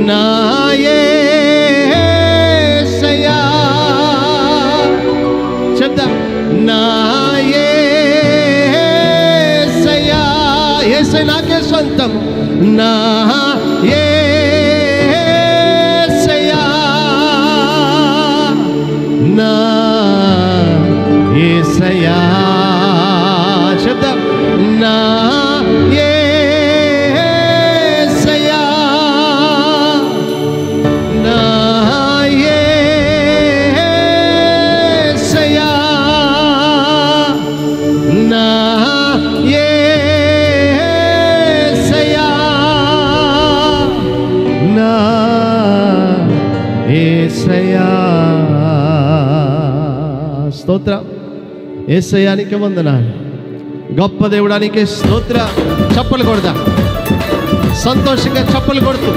నా యేసయ్యా చెప్తా, నా యేసయ్యా, యేసయ్య నాకే సొంతం. నా యేసయ్యా, నా యేసయ్యా చెప్తా, నా స్తోత్ర. యేసయ్యానికి వందనాలు. గొప్ప దేవుడానికి స్తోత్ర. చప్పలు కొడదా, సంతోషంగా చప్పలు కొడుతూ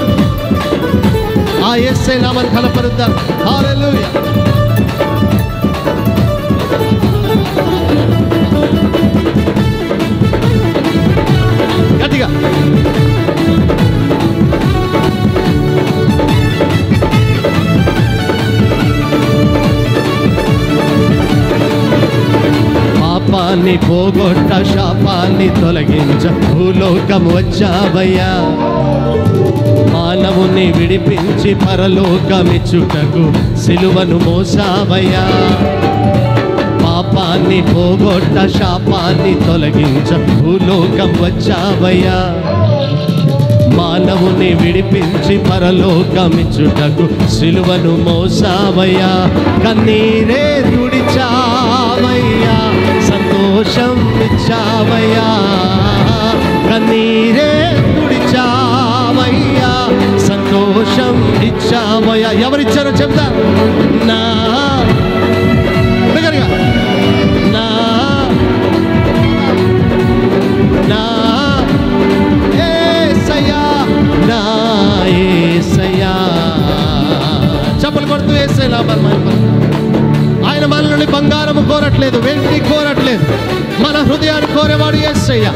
ఆ యేసయ్య నామాన్ని కనపరుద్దాం. హల్లెలూయా. గట్టిగా పాపాన్ని పోగొట్ట, శాపాన్ని తొలగించ భూలోకం వచ్చావయ్యా. మానవుని విడిపించి పరలోకమిచ్చుటకు సిలువను మోసావయ్యా. పాపాన్ని పోగొట్ట, శాపాన్ని తొలగించ భూలోకం వచ్చావయ్యా. మానవుని విడిపించి పరలోకమిచ్చుటకు సిలువను మోసావయ్యా. కన్నీరే తుడిచావయ్యా, సంతోషం ఇచ్చావయ్యా. కన్నీరే తుడిచావయ్యా, సంతోషం ఇచ్చావయ్యా. ఎవరిచ్చారో చెప్తా, నా నా నా యేసయ్యా, నా యేసయ్యా. చప్పలు కొడుతూ యేసయ్య నామాన్ని. ఆయన మన నుండి బంగారము కోరట్లేదు, వెండి కోరట్లేదు. మన హృదయాన్ని కోరేవాడు యేసయ్య.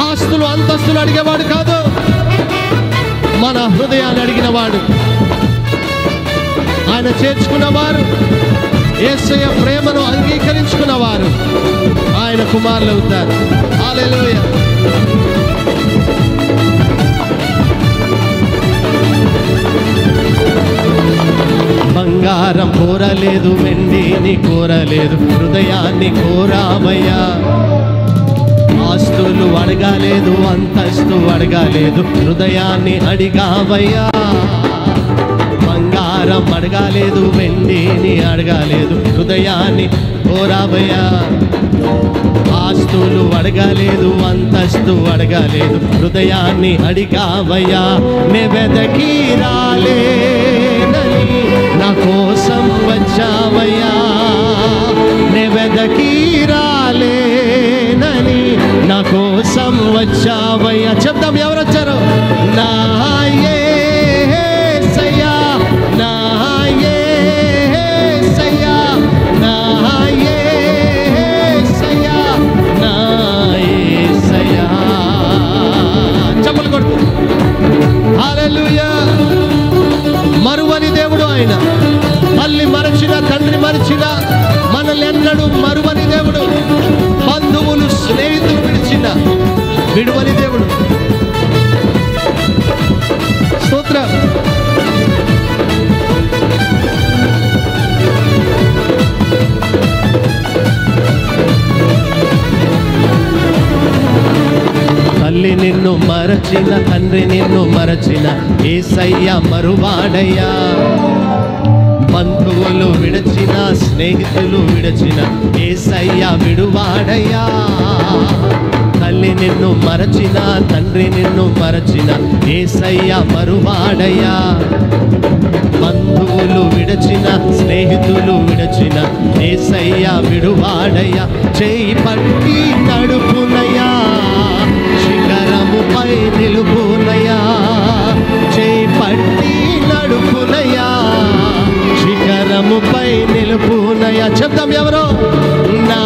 ఆస్తులు అంతస్తులు అడిగేవాడు కాదు, మన హృదయాన్ని అడిగినవాడు. ఆయన చేర్చుకున్నవారు, యేసయ్య ప్రేమను అంగీకరించుకున్నవారు ఆయన కుమారులు అవుతారు. హల్లెలూయా. బంగారం కోరలేదు, వెండిని కోరలేదు, హృదయాన్ని కోరావయ్యా. ఆస్తులు అడగాలేదు, అంతస్తు అడగాలేదు, హృదయాన్ని అడిగావయ్యా. బంగారం అడగాలేదు, వెండిని అడగాలేదు, హృదయాన్ని కోరావయ్యా. ఆస్తులు అడగాలేదు, అంతస్తు అడగాలేదు, హృదయాన్ని అడిగావయ్యా. నే వెదకి రాలేనని నా కోసం వచ్చావయ్యా. నే వెదకి రాలేనని నా కోసం వచ్చావయ్యా. చెప్తాం ఎవరు వచ్చారు. నా యేసయ్యా, నా యేసయ్యా, నా యేసయ్యా, నా యేసయ్యా. చప్పలు కొడుతూ హల్లెలూయా. మరువని దేవుడు ఆయన. తల్లి మరచిన, తండ్రి మరచిన, మనల్ని ఎన్నడూ మరువని దేవుడు. బంధువులు స్నేహితులు విడిచిన విడువని దేవుడు. స్తోత్రం. తల్లి నిన్ను మరచిన, తండ్రి నిన్ను మరచిన, యేసయ్య మరువాడయ్యా. బంధువులు విడచిన, స్నేహితులు విడచిన, యేసయ్య విడువాడయ్యా. తల్లి నిన్ను మరచిన, తండ్రి నిన్ను మరచిన, యేసయ్య మరువాడయ్యా. బంధువులు విడచిన, స్నేహితులు విడచిన, యేసయ్య విడువాడయ్యా. చేయి పట్టి నడుపునయ్యా, శిఖరముపై నిలుపునయ్యా. చేయి పట్టి నడుపునయ్యా, శిఖరముపై నిలుపునయ్యా. చెప్తాం ఎవరో. నా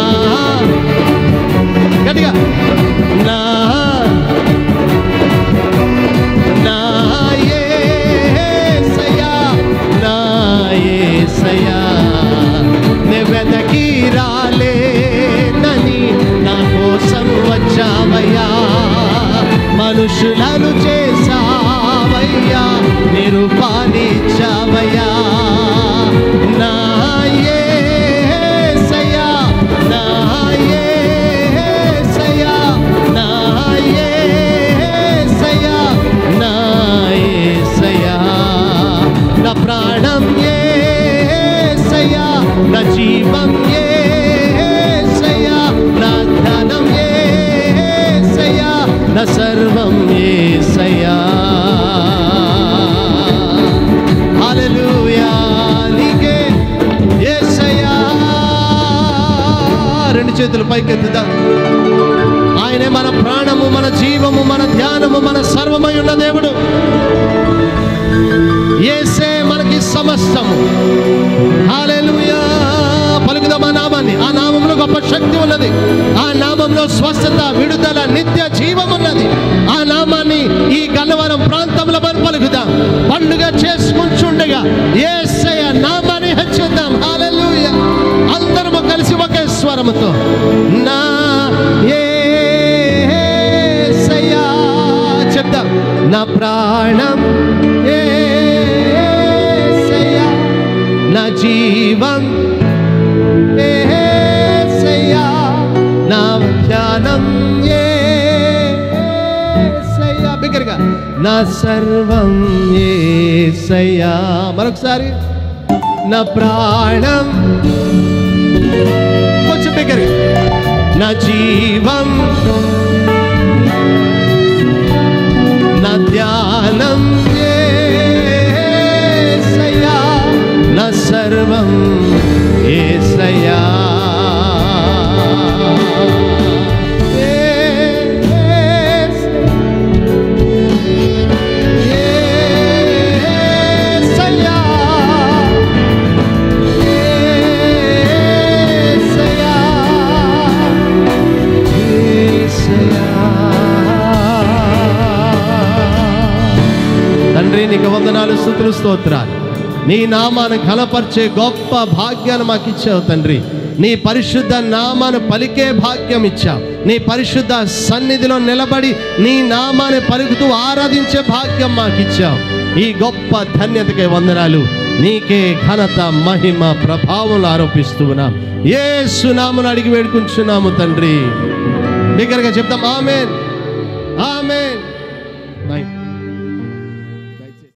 గట్టిగా, నా మనుషులను చేసావయ్యా, నిరూపానిచ్చావయ్యా. నా యేసయ్యా, నా యేసయ్యా, నా యేసయ్యా, నా యేసయ్యా. నా ప్రాణం యేసయ్యా, నా జీవం యేసయ్యా, నా ధనం యేసయ్యా, నా సర్వం యేసయ్యా. హల్లెలూయా, నీకే యేసయ్యా. రెండు చేతులు పైకెత్తుదాం. ఆయనే మన ప్రాణము, మన జీవము, మన ధ్యానము, మన సర్వమై ఉన్న దేవుడు. యేసే మనకి సమస్తము. హల్లెలూయా. పలుకుదాం ఆ నామాన్ని. ఆ నామంలో గొప్ప శక్తి ఉన్నది. ఆ నామంలో స్వస్థత, విడుదల, నిత్య జీవం ఉన్నది. ఆ నామాన్ని ఈ గన్నవరం ప్రాంతంలో మనం పలుకుదాం. పండుగ చేసుకుంటుండగా యేసయ్య నామాన్ని హెచ్చిద్దాం. హల్లెలూయా. అందరము కలిసి ఒకే స్వరముతో నా యేసయ్యా చెప్దాం. నా ప్రాణం యేసయ్యా, నా జీవం యేసయ్యా, నా ధ్యానం యేసయ్యా. బిగ్గరగా నా సర్వం యేసయ్యా. మరొకసారి నా ప్రాణం, కొంచెం బిగ్గరగా నా జీవం, నా ధ్యానం యేసయ్యా, నా సర్వం యేసయ్యా. తండ్రి నీకు వందనాలు, స్తుతులు, స్తోత్రాలు. నీ నామాన్ని ఘనపరిచే గొప్ప భాగ్యాన్ని మాకు ఇచ్చావు తండ్రి. నీ పరిశుద్ధ నామాన్ని పలికే భాగ్యం ఇచ్చావు. నీ పరిశుద్ధ సన్నిధిలో నిలబడి నీ నామాన్ని పలుకుతూ ఆరాధించే భాగ్యం మాకు ఇచ్చావు. ఈ గొప్ప ధన్యతకే వందనాలు. నీకే ఘనత, మహిమ, ప్రభావం ఆరోపిస్తున్నాం. యేసు నామమున అడిగి వేడుకుంటున్నాము తండ్రి. బిగ్గరగా చెప్తాం ఆమేన్, ఆమేన్.